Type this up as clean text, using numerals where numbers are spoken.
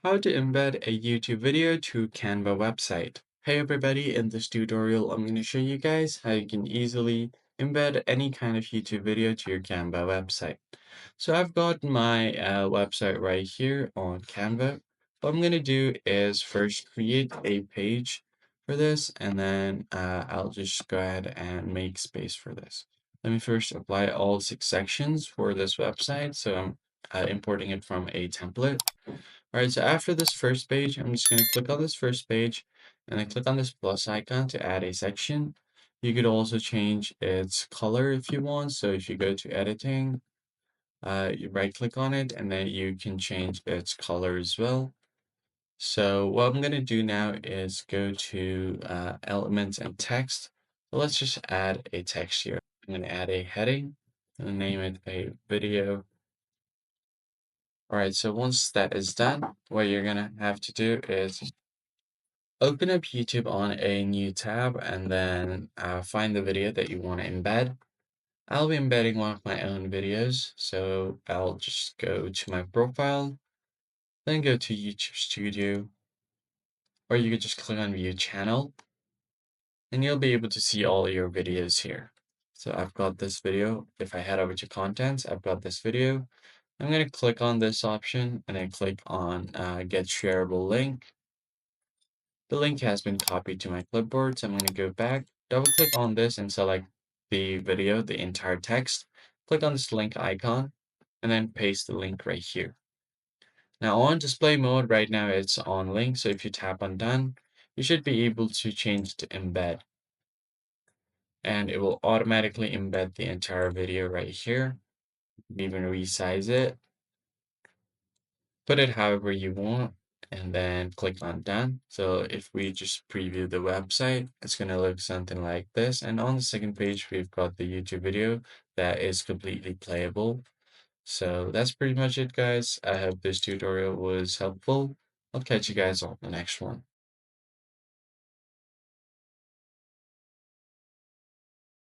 How to embed a YouTube video to Canva website. Hey everybody, in this tutorial I'm going to show you guys how you can easily embed any kind of YouTube video to your Canva website. So I've got my website right here on Canva. What I'm going to do is first create a page for this, and then I'll just go ahead and make space for this. Let me first apply all 6 sections for this website. So I'm importing it from a template. All right, so after this first page, I'm just going to click on this first page and then click on this plus icon to add a section. You could also change its color if you want. So if you go to editing, you right click on it and then you can change its color as well. So what I'm going to do now is go to elements and text. So let's just add a text here. I'm going to add a heading and name it a video. All right, so once that is done, what you're gonna have to do is open up YouTube on a new tab and then find the video that you want to embed. I'll be embedding one of my own videos, so I'll just go to my profile, then go to YouTube Studio, or you could just click on View Channel, and you'll be able to see all your videos here. So I've got this video. If I head over to Contents, I've got this video. I'm going to click on this option and then click on Get Shareable Link. The link has been copied to my clipboard, so I'm going to go back, double click on this and select the video, the entire text. Click on this link icon and then paste the link right here. Now on display mode right now it's on link, so if you tap on done, you should be able to change to embed. And it will automatically embed the entire video right here. Even resize it. Put it however you want and then click on done. So if we just preview the website, it's going to look something like this. And on the second page, we've got the YouTube video that is completely playable. So that's pretty much it, guys. I hope this tutorial was helpful. I'll catch you guys on the next one.